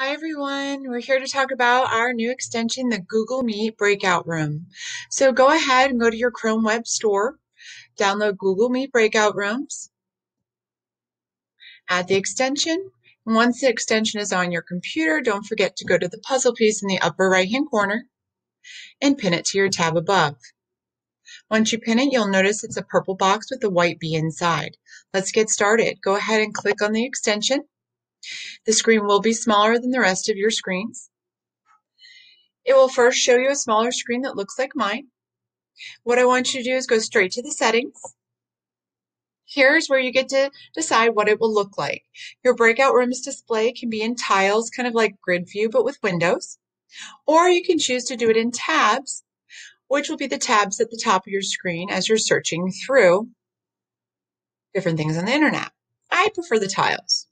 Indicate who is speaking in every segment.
Speaker 1: Hi everyone, we're here to talk about our new extension, the Google Meet Breakout Room. So go ahead and go to your Chrome Web Store, download Google Meet Breakout Rooms, add the extension. And once the extension is on your computer, don't forget to go to the puzzle piece in the upper right-hand corner and pin it to your tab above. Once you pin it, you'll notice it's a purple box with a white B inside. Let's get started. Go ahead and click on the extension. The screen will be smaller than the rest of your screens. It will first show you a smaller screen that looks like mine. What I want you to do is go straight to the settings. Here's where you get to decide what it will look like. Your breakout rooms display can be in tiles, kind of like grid view, but with windows. Or you can choose to do it in tabs, which will be the tabs at the top of your screen as you're searching through different things on the internet. I prefer the tiles.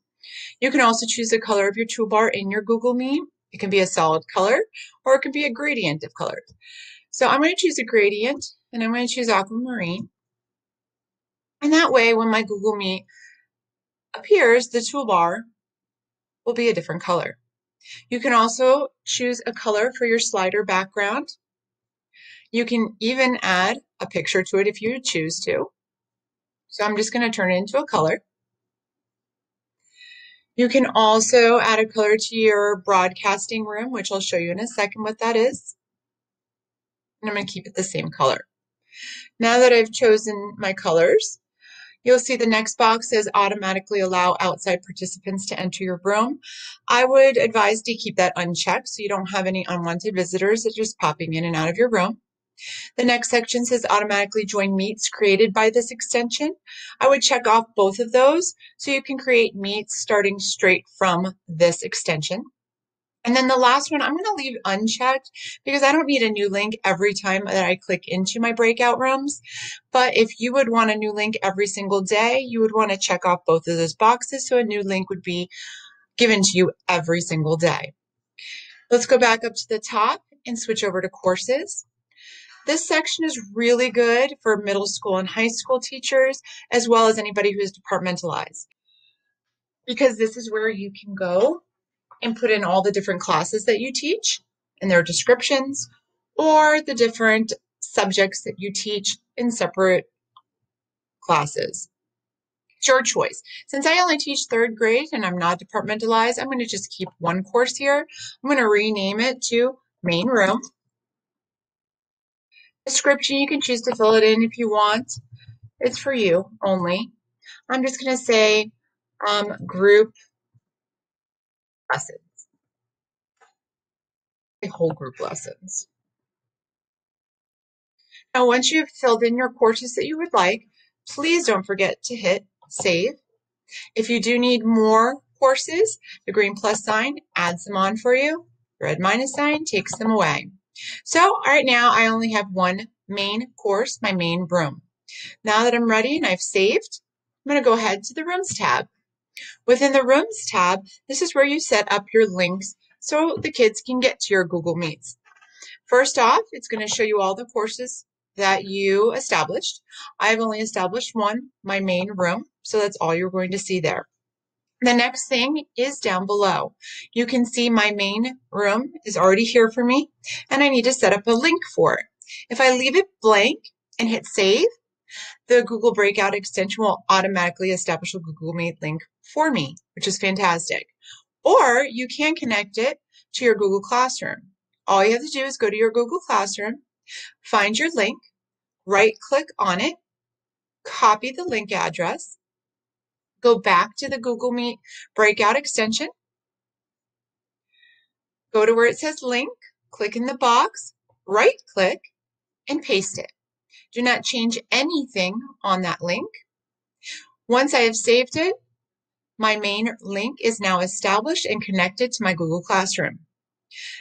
Speaker 1: You can also choose the color of your toolbar in your Google Meet. It can be a solid color, or it can be a gradient of colors. So I'm going to choose a gradient, and I'm going to choose aquamarine. And that way, when my Google Meet appears, the toolbar will be a different color. You can also choose a color for your slider background. You can even add a picture to it if you choose to. So I'm just going to turn it into a color. You can also add a color to your broadcasting room, which I'll show you in a second what that is. And I'm going to keep it the same color. Now that I've chosen my colors, you'll see the next box says automatically allow outside participants to enter your room. I would advise to keep that unchecked so you don't have any unwanted visitors that are just popping in and out of your room. The next section says automatically join meets created by this extension. I would check off both of those so you can create meets starting straight from this extension. And then the last one, I'm going to leave unchecked because I don't need a new link every time that I click into my breakout rooms. But if you would want a new link every single day, you would want to check off both of those boxes so a new link would be given to you every single day. Let's go back up to the top and switch over to courses. This section is really good for middle school and high school teachers, as well as anybody who is departmentalized, because this is where you can go and put in all the different classes that you teach and their descriptions, or the different subjects that you teach in separate classes. It's your choice. Since I only teach third grade and I'm not departmentalized, I'm going to just keep one course here. I'm going to rename it to Main Room. Description, you can choose to fill it in if you want. It's for you only. I'm just going to say group lessons. Whole group lessons. Now, once you've filled in your courses that you would like, please don't forget to hit save. If you do need more courses, the green plus sign adds them on for you. The red minus sign takes them away. So right now I only have one main course, my main room. Now that I'm ready and I've saved, I'm going to go ahead to the Rooms tab. Within the Rooms tab, this is where you set up your links so the kids can get to your Google Meets. First off, it's going to show you all the courses that you established. I've only established one, my main room, so that's all you're going to see there. The next thing is down below. You can see my main room is already here for me, and I need to set up a link for it. If I leave it blank and hit save, the Google Breakout extension will automatically establish a Google Meet link for me, which is fantastic. Or you can connect it to your Google Classroom. All you have to do is go to your Google Classroom, find your link, right-click on it, copy the link address, go back to the Google Meet Breakout extension, go to where it says link, click in the box, right-click, and paste it. Do not change anything on that link. Once I have saved it, my main link is now established and connected to my Google Classroom.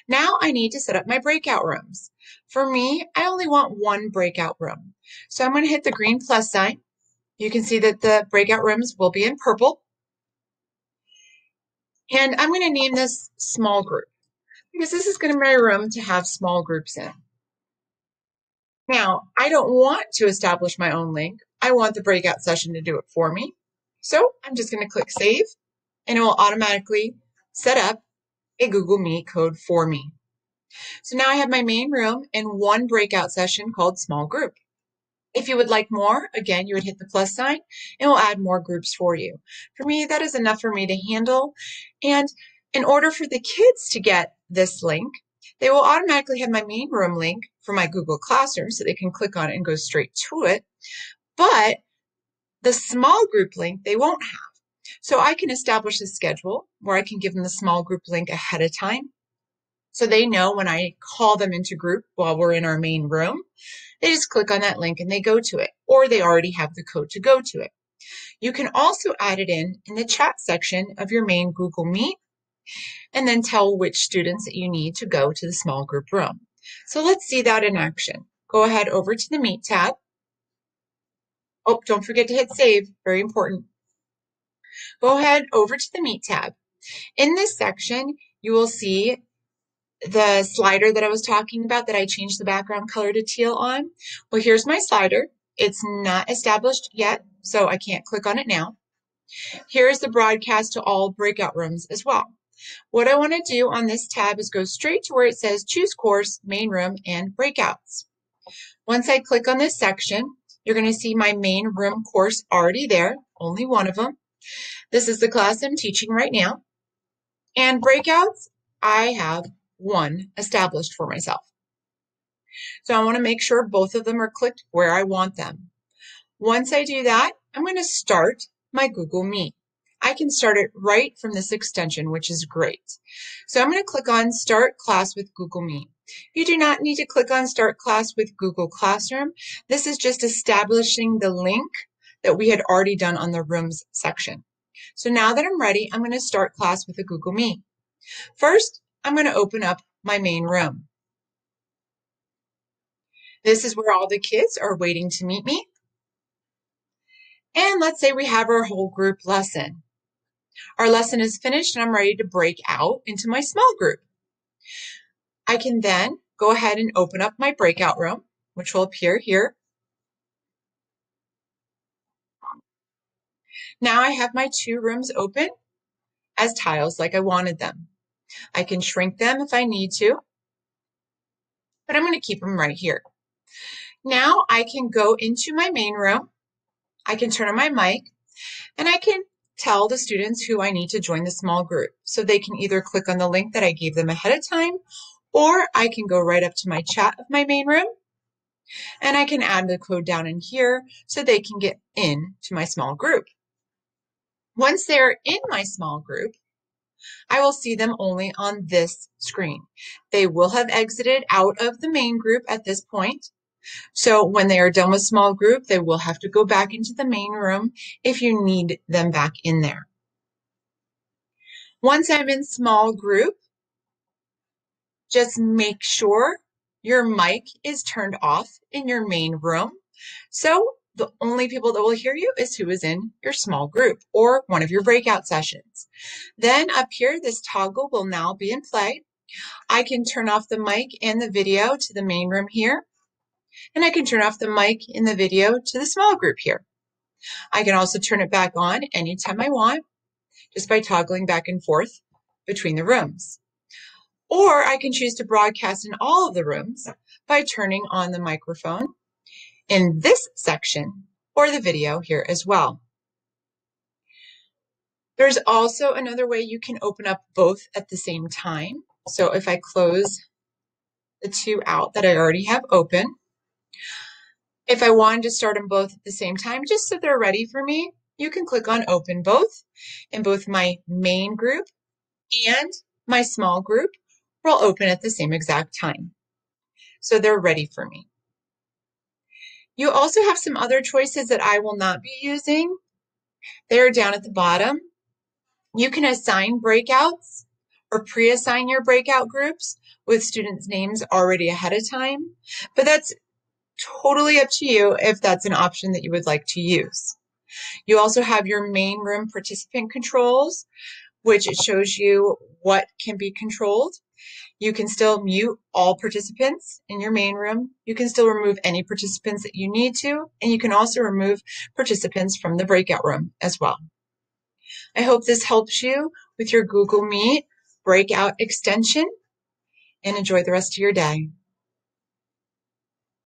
Speaker 1: Now I need to set up my breakout rooms. For me, I only want one breakout room. So I'm going to hit the green plus sign. You can see that the breakout rooms will be in purple. And I'm going to name this small group because this is going to be my room to have small groups in. Now, I don't want to establish my own link. I want the breakout session to do it for me. So I'm just going to click save, and it will automatically set up a Google Meet code for me. So now I have my main room and one breakout session called small group. If you would like more, again, you would hit the plus sign and we'll add more groups for you. For me, that is enough for me to handle. And in order for the kids to get this link, they will automatically have my main room link for my Google Classroom so they can click on it and go straight to it. But the small group link, they won't have. So I can establish a schedule where I can give them the small group link ahead of time. So they know when I call them into group while we're in our main room, they just click on that link and they go to it, or they already have the code to go to it. You can also add it in the chat section of your main Google Meet and then tell which students that you need to go to the small group room. So let's see that in action. Go ahead over to the Meet tab. Oh, don't forget to hit save, very important. Go ahead over to the Meet tab. In this section, you will see the slider that I was talking about that I changed the background color to teal on. Well, here's my slider. It's not established yet, so I can't click on it now. Here's the broadcast to all breakout rooms as well. What I want to do on this tab is go straight to where it says choose course, main room, and breakouts. Once I click on this section, you're going to see my main room course already there, only one of them. This is the class I'm teaching right now. And breakouts, I have one established for myself. So I want to make sure both of them are clicked where I want them. Once I do that, I'm going to start my Google Meet. I can start it right from this extension, which is great. So I'm going to click on Start Class with Google Meet. You do not need to click on Start Class with Google Classroom. This is just establishing the link that we had already done on the Rooms section. So now that I'm ready, I'm going to start class with a Google Meet. First, I'm going to open up my main room. This is where all the kids are waiting to meet me. And let's say we have our whole group lesson. Our lesson is finished and I'm ready to break out into my small group. I can then go ahead and open up my breakout room, which will appear here. Now I have my two rooms open as tiles like I wanted them. I can shrink them if I need to, but I'm going to keep them right here. Now I can go into my main room. I can turn on my mic and I can tell the students who I need to join the small group. So they can either click on the link that I gave them ahead of time, or I can go right up to my chat of my main room and I can add the code down in here so they can get in to my small group. Once they're in my small group, I will see them only on this screen. They will have exited out of the main group at this point. So when they are done with small group, they will have to go back into the main room if you need them back in there. Once I'm in small group, just make sure your mic is turned off in your main room. So the only people that will hear you is who is in your small group or one of your breakout sessions. Then up here, this toggle will now be in play. I can turn off the mic and the video to the main room here. And I can turn off the mic in the video to the small group here. I can also turn it back on anytime I want, just by toggling back and forth between the rooms. Or I can choose to broadcast in all of the rooms by turning on the microphone in this section or the video here as well. There's also another way you can open up both at the same time. So if I close the two out that I already have open, if I wanted to start them both at the same time, just so they're ready for me, you can click on Open Both, and both my main group and my small group will open at the same exact time. So they're ready for me. You also have some other choices that I will not be using. They're down at the bottom. You can assign breakouts or pre-assign your breakout groups with students' names already ahead of time, but that's totally up to you if that's an option that you would like to use. You also have your main room participant controls, which it shows you what can be controlled. You can still mute all participants in your main room. You can still remove any participants that you need to, and you can also remove participants from the breakout room as well. I hope this helps you with your Google Meet Breakout extension and enjoy the rest of your day.